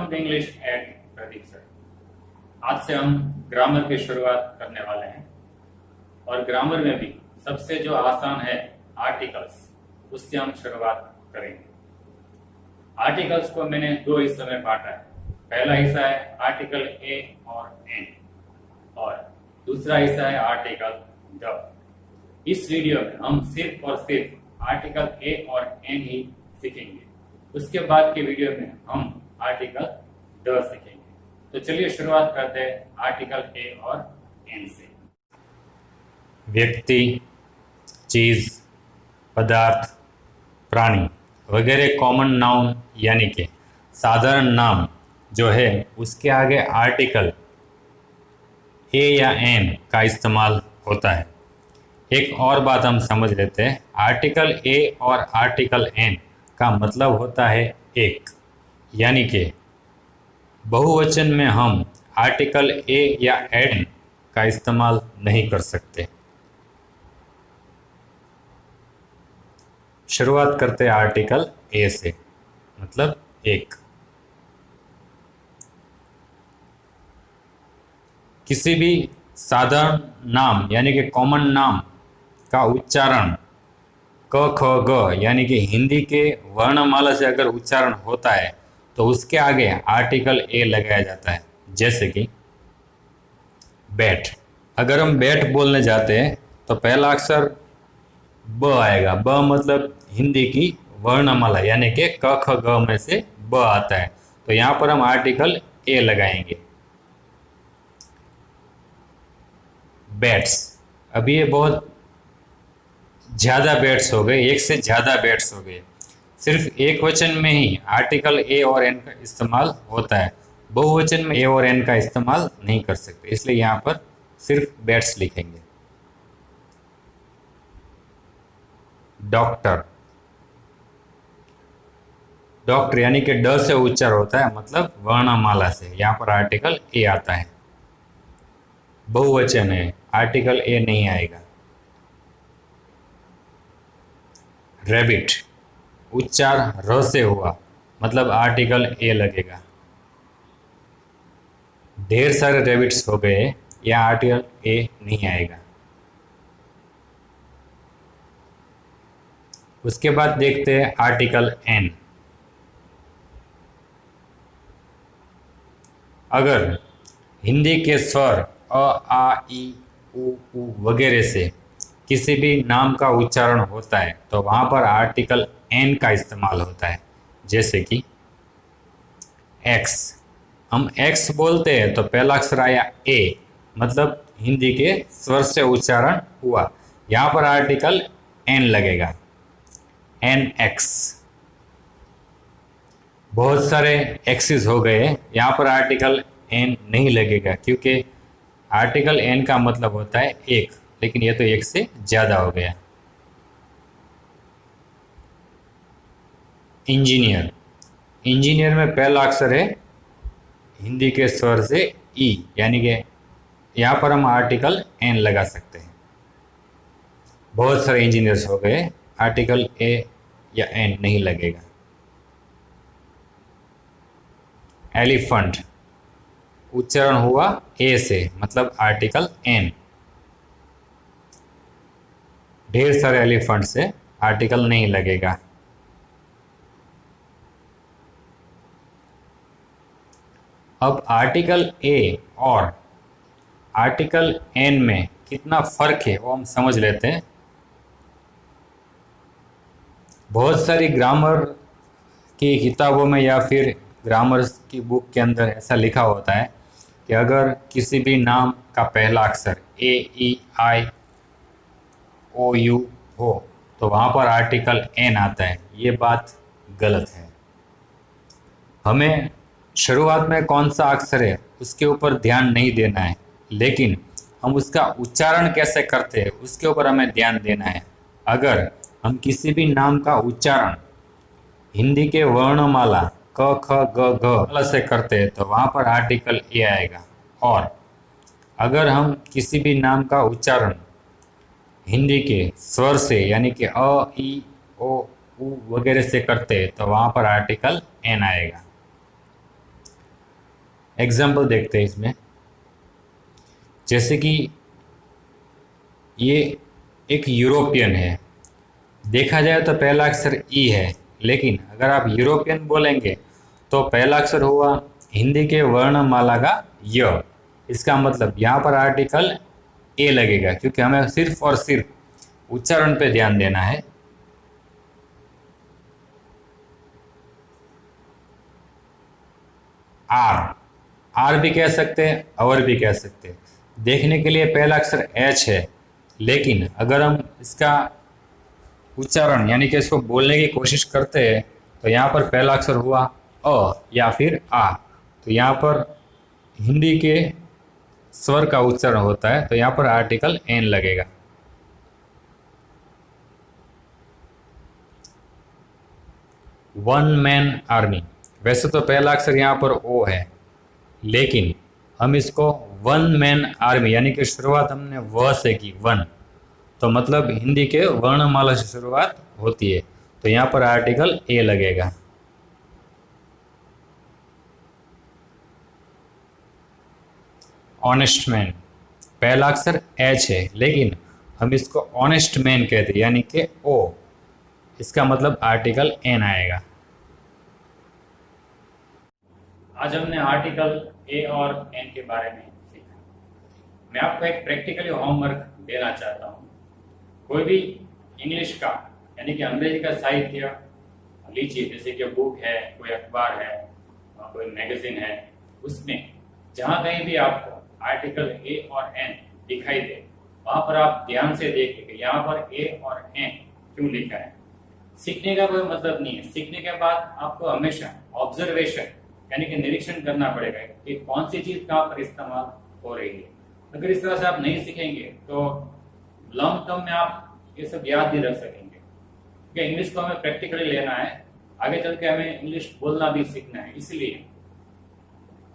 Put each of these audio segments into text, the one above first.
The English at Pradeep sir. आज से हम ग्रामर की शुरुआत करने वाले हैं और ग्रामर में भी सबसे जो आसान है आर्टिकल्स, उससे हम शुरुआत करेंगे। आर्टिकल्स को मैंने दो हिस्सों में बांटा है। पहला हिस्सा है आर्टिकल ए और एन और दूसरा हिस्सा है आर्टिकल द। इस वीडियो में हम सिर्फ और सिर्फ आर्टिकल ए और एन ही सीखेंगे। उसके बाद के वीडियो में हम आर्टिकल द सीखेंगे। तो चलिए शुरुआत करते हैं आर्टिकल ए और एन से। व्यक्ति, चीज, पदार्थ, प्राणी वगैरह कॉमन नाउन यानी कि साधारण नाम जो है उसके आगे आर्टिकल ए या एन का इस्तेमाल होता है। एक और बात हम समझ लेते हैं, आर्टिकल ए और आर्टिकल एन का मतलब होता है एक, यानी कि बहुवचन में हम आर्टिकल ए या एन का इस्तेमाल नहीं कर सकते। शुरुआत करते हैं आर्टिकल ए से, मतलब एक। किसी भी साधारण नाम यानी कि कॉमन नाम का उच्चारण क ख ग यानी कि हिंदी के वर्णमाला से अगर उच्चारण होता है तो उसके आगे आर्टिकल ए लगाया जाता है। जैसे कि बैट, अगर हम बैट बोलने जाते हैं तो पहला अक्षर ब आएगा। ब मतलब हिंदी की वर्णमाला यानी कि क ख ग में से ब आता है, तो यहाँ पर हम आर्टिकल ए लगाएंगे। बैट्स, अभी ये बहुत ज़्यादा बैट्स हो गए, एक से ज़्यादा बैट्स हो गए। सिर्फ एक वचन में ही आर्टिकल ए और एन का इस्तेमाल होता है, बहुवचन में ए और एन का इस्तेमाल नहीं कर सकते, इसलिए यहाँ पर सिर्फ बैट्स लिखेंगे। डॉक्टर, डॉक्टर यानी कि ड से उच्चार होता है, मतलब वर्णमाला से, यहाँ पर आर्टिकल ए आता है। बहुवचन है, आर्टिकल ए नहीं आएगा। रैबिट, उच्चार र से हुआ, मतलब आर्टिकल ए लगेगा। ढेर सारे रैबिट्स हो गए, यहाँ आर्टिकल ए नहीं आएगा। उसके बाद देखते हैं आर्टिकल एन। अगर हिंदी के स्वर अ आ ई उ वगैरह से किसी भी नाम का उच्चारण होता है तो वहाँ पर आर्टिकल एन का इस्तेमाल होता है। जैसे कि एक्स, हम एक्स बोलते हैं तो पहला अक्षर आया ए, मतलब हिंदी के स्वर से उच्चारण हुआ, यहाँ पर आर्टिकल एन लगेगा। एन एक्स, बहुत सारे एक्सिस हो गए, यहाँ पर आर्टिकल एन नहीं लगेगा क्योंकि आर्टिकल एन का मतलब होता है एक, लेकिन ये तो एक से ज़्यादा हो गया। इंजीनियर, इंजीनियर में पहला अक्षर है हिंदी के स्वर से ई, यानी कि यहाँ पर हम आर्टिकल एन लगा सकते हैं। बहुत सारे इंजीनियर्स हो गए, आर्टिकल ए या एन नहीं लगेगा। एलिफेंट, उच्चारण हुआ ए से, मतलब आर्टिकल एन। ढेर सारे एलिफेंट से आर्टिकल नहीं लगेगा। अब आर्टिकल ए और आर्टिकल एन में कितना फर्क है वो हम समझ लेते हैं। बहुत सारी ग्रामर की किताबों में या फिर ग्रामर की बुक के अंदर ऐसा लिखा होता है कि अगर किसी भी नाम का पहला अक्षर ए ई आई ओ यू हो तो वहाँ पर आर्टिकल एन आता है। ये बात गलत है। हमें शुरुआत में कौन सा अक्षर है उसके ऊपर ध्यान नहीं देना है, लेकिन हम उसका उच्चारण कैसे करते हैं उसके ऊपर हमें ध्यान देना है। अगर हम किसी भी नाम का उच्चारण हिंदी के वर्णमाला क ख ग घ से करते हैं तो वहाँ पर आर्टिकल ए आएगा, और अगर हम किसी भी नाम का उच्चारण हिंदी के स्वर से यानी कि अ ई ओ उ वगैरह से करते हैं तो वहाँ पर आर्टिकल एन आएगा। एग्जाम्पल देखते हैं इसमें। जैसे कि ये एक यूरोपियन है, देखा जाए तो पहला अक्षर ई है, लेकिन अगर आप यूरोपियन बोलेंगे तो पहला अक्षर हुआ हिंदी के वर्णमाला का य। इसका मतलब यहाँ पर आर्टिकल ए लगेगा, क्योंकि हमें सिर्फ और सिर्फ उच्चारण पे ध्यान देना है। आर, आर भी कह सकते हैं, और भी कह सकते हैं। देखने के लिए पहला अक्षर एच है, लेकिन अगर हम इसका उच्चारण यानी कि इसको बोलने की कोशिश करते हैं तो यहाँ पर पहला अक्षर हुआ अ या फिर आ। तो यहाँ पर हिंदी के स्वर का उच्चारण होता है, तो यहाँ पर आर्टिकल एन लगेगा। वन मैन आर्मी, वैसे तो पहला अक्षर यहाँ पर ओ है, लेकिन हम इसको वन मैन आर्मी यानी कि शुरुआत हमने व से की, वन, तो मतलब हिंदी के वर्णमाला से शुरुआत होती है, तो यहाँ पर आर्टिकल ए लगेगा। ऑनेस्ट मैन, पहला अक्षर एच है, लेकिन हम इसको ऑनेस्ट मैन कहते हैं यानी कि ओ, इसका मतलब आर्टिकल एन आएगा। आज हमने आर्टिकल ए और एन के बारे में सीखा। मैं आपको एक प्रैक्टिकली होमवर्क देना चाहता हूँ। कोई भी इंग्लिश का यानी कि अंग्रेजी का साहित्य लीजिए, जैसे कि बुक है, कोई अखबार है, कोई मैगजीन है, उसमें जहाँ कहीं भी आपको आर्टिकल ए और एन दिखाई दे, वहां पर आप ध्यान से देखें कि यहाँ पर ए और एन क्यों लिखा है। सीखने का कोई मतलब नहीं है। सीखने के बाद आपको हमेशा ऑब्जर्वेशन यानी कि निरीक्षण करना पड़ेगा कि कौन सी चीज कहाँ पर इस्तेमाल हो रही है। अगर इस तरह से आप नहीं सीखेंगे तो लॉन्ग टर्म में आप ये सब याद नहीं रख सकेंगे, क्योंकि इंग्लिश को हमें प्रैक्टिकली लेना है, आगे चल के हमें इंग्लिश बोलना भी सीखना है। इसलिए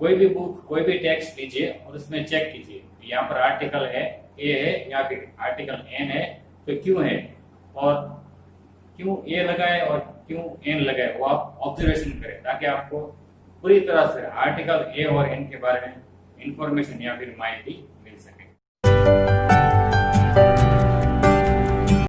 कोई भी बुक, कोई भी टेक्स्ट लीजिए और उसमें चेक कीजिए यहाँ पर आर्टिकल है ए है या फिर आर्टिकल एन है, तो क्यों है और क्यों ए लगाए और क्यों एन लगाए, वो आप ऑब्जर्वेशन करें, ताकि आपको पूरी तरह से आर्टिकल ए और एन के बारे में इंफॉर्मेशन या फिर माहिती